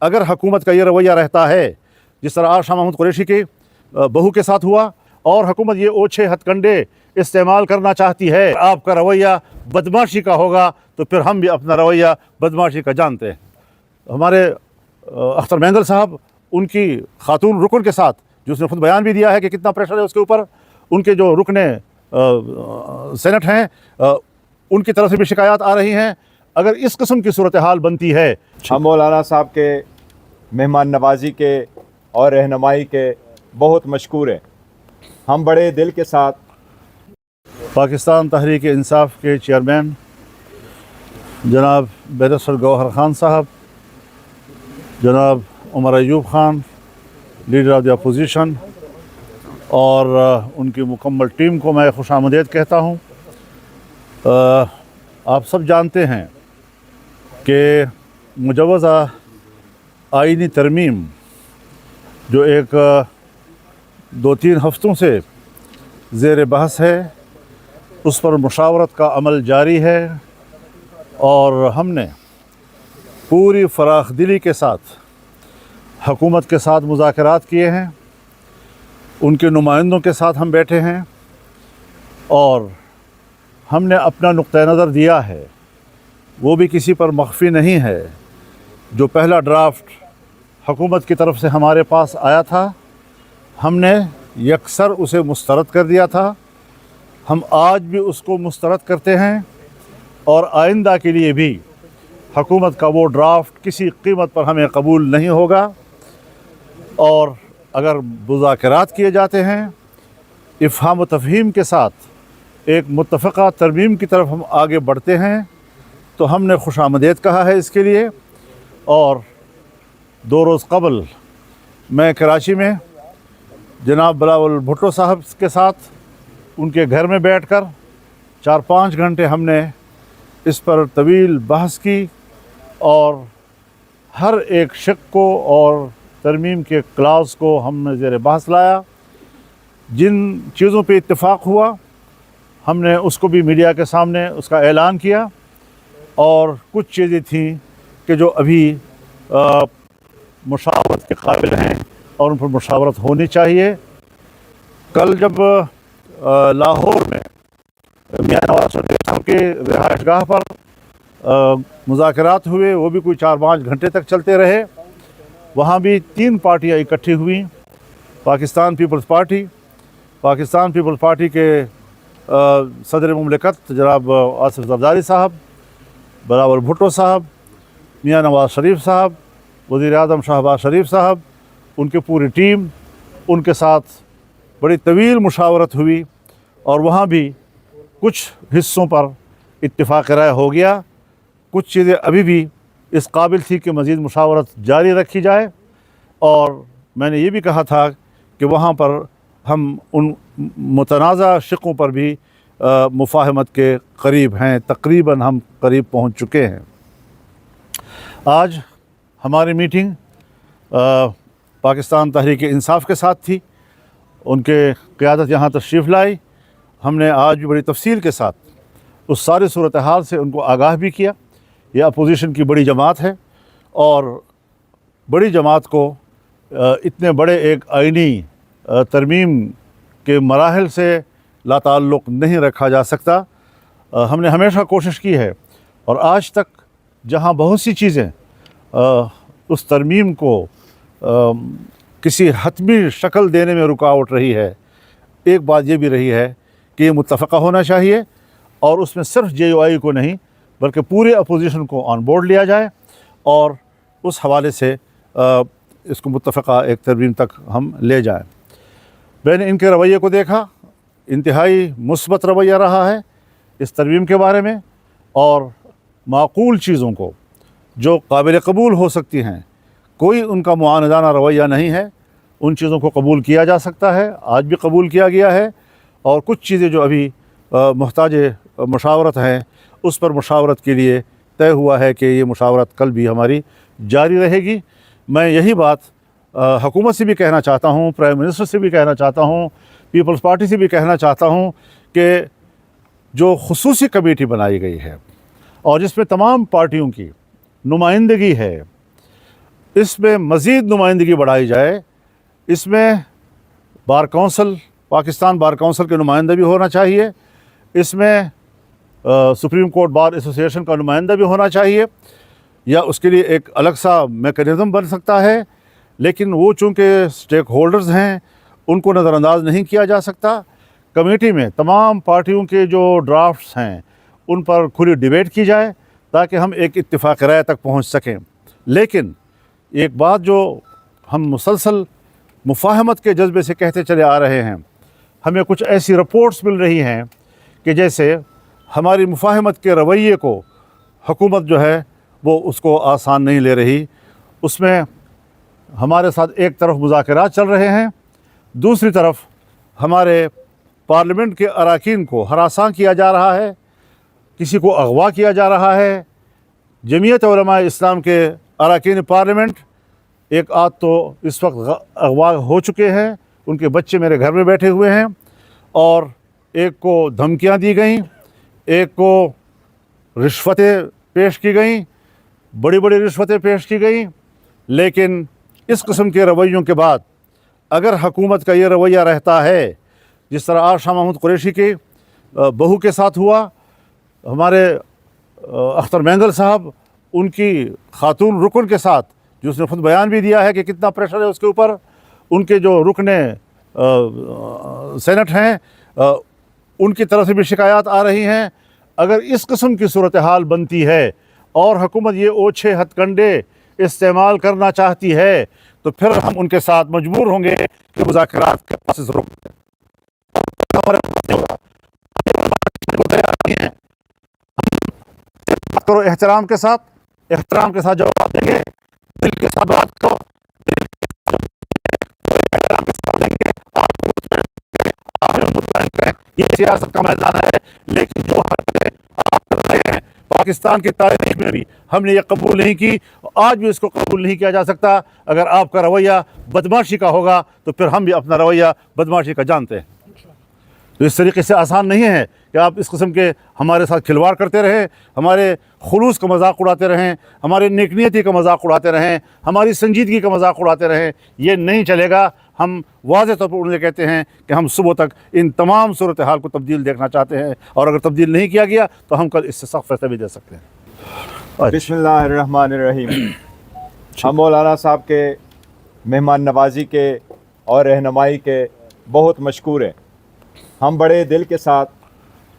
अगर हुकूमत का ये रवैया रहता है जिस तरह आज शाह महमूद कुरैशी के बहू के साथ हुआ, और हुकूमत ये ओछे हथकंडे इस्तेमाल करना चाहती है, आपका रवैया बदमाशी का होगा, तो फिर हम भी अपना रवैया बदमाशी का जानते हैं। हमारे अख्तर मेंगल साहब, उनकी खातून रुकन के साथ, जो उसने खुद बयान भी दिया है कि कितना प्रेशर है उसके ऊपर, उनके जो रुकने सेनेट हैं उनकी तरफ से भी शिकायत आ रही हैं। अगर इस किस्म की सूरत हाल बनती है, हम मौलाना साहब के मेहमान नवाजी के और रहनुमाई के बहुत मशकूर हैं। हम बड़े दिल के साथ पाकिस्तान तहरीक इंसाफ के चेयरमैन जनाब बैरिस्टर गौहर खान साहब, जनाब Omar Ayub Khan, leader of the opposition, और उनकी मुकम्मल टीम को मैं खुशामदीद कहता हूँ। आप सब जानते हैं कि मुजवज़ा आइनी तरमीम जो एक 2-3 हफ्तों से ज़ेर बहस है, उस पर मुशावरत का अमल जारी है, और हमने पूरी फराख दिली के साथ हुकूमत के साथ मुज़ाकरात किए हैं, उनके नुमाइंदों के साथ हम बैठे हैं, और हमने अपना नुक्ता नज़र दिया है, वो भी किसी पर मख्फी नहीं है। जो पहला ड्राफ्ट हुकूमत की तरफ से हमारे पास आया था, हमने यकसर उसे मुस्तरद कर दिया था। हम आज भी उसको मुस्तरद करते हैं, और आइंदा के लिए भी हुकूमत का वो ड्राफ्ट किसी कीमत पर हमें कबूल नहीं होगा। और अगर मुज़ाकरात किए जाते हैं इफ़हाम व तफ़हीम के साथ एक मुत्तफ़क़ा तरमीम की तरफ हम आगे बढ़ते हैं, तो हमने खुशामदीद कहा है इसके लिए। और 2 रोज़ कबल मैं कराची में जनाब बिलावल भुट्टो साहब के साथ उनके घर में बैठकर 4-5 घंटे हमने इस पर तवील बहस की, और हर एक शक को और तरमीम के क्लाउज़ को हमने ज़ेर बहस लाया। जिन चीज़ों पे इत्तेफाक हुआ, हमने उसको भी मीडिया के सामने उसका ऐलान किया, और कुछ चीज़ें थीं कि जो अभी मुशावरत के काबिल हैं और उन पर मुशावरत होनी चाहिए। कल जब लाहौर में मियां नवाज शरीफ साहब के रिहाइशगाह पर मुज़ाकरात हुए, वो भी कोई 4-5 घंटे तक चलते रहे। वहाँ भी 3 पार्टियाँ इकट्ठी हुई, पाकिस्तान पीपल्स पार्टी के सदर मुमलिकत जनाब आसिफ ज़रदारी साहब, बिलावल भुट्टो साहब, मियां नवाज शरीफ साहब, वज़ीर आज़म शहबाज शरीफ साहब, उनकी पूरी टीम, उनके साथ बड़ी तवील मुशावरत हुई, और वहाँ भी कुछ हिस्सों पर इत्तिफाक़ राय हो गया। कुछ चीज़ें अभी भी इस काबिल थी कि मज़ीद मुशावरत जारी रखी जाए, और मैंने ये भी कहा था कि वहाँ पर हम उन मुतनाज़ा शिकों पर भी मुफ़ाहमत के करीब हैं, तकरीबन हम करीब पहुँच चुके हैं। आज हमारी मीटिंग पाकिस्तान तहरीक इंसाफ के साथ थी, उनके क़यादत यहाँ तशरीफ़ लाई। हमने आज भी बड़ी तफसील के साथ उस सारी सूरत हाल से उनको आगाह भी किया। यह अपोजिशन की बड़ी जमात है, और बड़ी जमात को इतने बड़े एक आइनी तरमीम के मराहल से लाताल्लुक़ नहीं रखा जा सकता। हमने हमेशा कोशिश की है, और आज तक जहाँ बहुत सी चीज़ें उस तरमीम को किसी हतमी शक्ल देने में रुकावट रही है, एक बात ये भी रही है कि ये मुत्तफ़क़ा होना चाहिए, और उसमें सिर्फ JUI को नहीं बल्कि पूरे अपोजिशन को ऑन बोर्ड लिया जाए, और उस हवाले से इसको मुत्तफ़क़ा एक तरमीम तक हम ले जाएं। मैंने इनके रवैये को देखा, इंतहाई मुस्बत रवैया रहा है इस तरमीम के बारे में, और माकूल चीज़ों को जो काबिल कबूल हो सकती हैं, कोई उनका मुआनदाना रवैया नहीं है, उन चीज़ों को कबूल किया जा सकता है, आज भी कबूल किया गया है। और कुछ चीज़ें जो अभी मुहताज मुशावरत हैं, उस पर मुशावरत के लिए तय हुआ है कि ये मुशावरत कल भी हमारी जारी रहेगी। मैं यही बात हुकूमत से भी कहना चाहता हूँ, प्राइम मिनिस्टर से भी कहना चाहता हूँ, पीपल्स पार्टी से भी कहना चाहता हूँ कि जो खुसूसी कमेटी बनाई गई है और जिसमें तमाम पार्टियों की नुमाइंदगी है, इसमें मज़ीद नुमाइंदगी बढ़ाई जाए। इसमें bar council, Pakistan bar council के नुमाइंदा भी होना चाहिए। इसमें सुप्रीम कोर्ट बार एसोसिएशन का नुमाइंदा भी होना चाहिए, या उसके लिए एक अलग सा मेकनिज़म बन सकता है। लेकिन वो चूँकि स्टेक होल्डर्स हैं, उनको नज़रअंदाज नहीं किया जा सकता। कमेटी में तमाम पार्टियों के जो ड्राफ्ट्स हैं उन पर खुली डिबेट की जाए ताकि हम एक इत्तेफाक राय तक पहुँच सकें। लेकिन एक बात जो हम मुसलसल मुफाहमत के जज्बे से कहते चले आ रहे हैं, हमें कुछ ऐसी रिपोर्ट्स मिल रही हैं कि जैसे हमारी मुफाहमत के रवैये को हुकूमत जो है वो उसको आसान नहीं ले रही। उसमें हमारे साथ एक तरफ मुज़ाकरात चल रहे हैं, दूसरी तरफ हमारे पार्लियामेंट के अरकान को हरासां किया जा रहा है, किसी को अगवा किया जा रहा है। जमीयत उलमा इस्लाम के अरकान पार्लियामेंट एक आध तो इस वक्त अगवा हो चुके हैं, उनके बच्चे मेरे घर में बैठे हुए हैं, और एक को धमकियां दी गईं, एक को रिश्वतें पेश की गईं, बड़ी बड़ी रिश्वतें पेश की गईं। लेकिन इस किस्म के रवैयों के बाद अगर हुकूमत का ये रवैया रहता है, जिस तरह आज शाह महमूद कुरैशी के बहू के साथ हुआ, हमारे अख्तर मैंगल साहब उनकी खातून रुकन के साथ, जो उसने खुद बयान भी दिया है कि कितना प्रेशर है उसके ऊपर, उनके जो रुकने सेनेट हैं उनकी तरफ से भी शिकायत आ रही हैं। अगर इस किस्म की सूरत हाल बनती है और हुकूमत ये ओछे हथकंडे इस्तेमाल करना चाहती है, तो फिर हम उनके साथ मजबूर होंगे कि मुज़ाकरात के प्रोसेस रोक दें। करो एहतराम के साथ जवाब देंगे, दिल के साथ बात करो, एहतराम के साथ देंगे, ये सियासत का मैदान है। लेकिन जो हरकतें आप कर रहे हैं, पाकिस्तान की तारीख में भी हमने ये कबूल नहीं की, आज भी इसको कबूल नहीं किया जा सकता। अगर आपका रवैया बदमाशी का होगा तो फिर हम भी अपना रवैया बदमाशी का जानते हैं। तो इस तरीके से आसान नहीं है कि आप इस किस्म के हमारे साथ खिलवाड़ करते रहें, हमारे खुलूस का मजाक उड़ाते रहें, हमारे नेकनियती का मजाक उड़ाते रहें, हमारी संजीदगी का मजाक उड़ाते रहें। ये नहीं चलेगा। हम वाज़ेह तौर पर उन्हें कहते हैं कि हम सुबह तक इन तमाम सूरत हाल को तब्दील देखना चाहते हैं, और अगर तब्दील नहीं किया गया तो हम कल इससे सख्त फैसला भी दे सकते हैं। बिस्मिल्लाहिर्रहमानिर्रहीम। हम मौलाना साहब के मेहमान नवाजी के और रहनुमाई के बहुत मशकूर हैं। हम बड़े दिल के साथ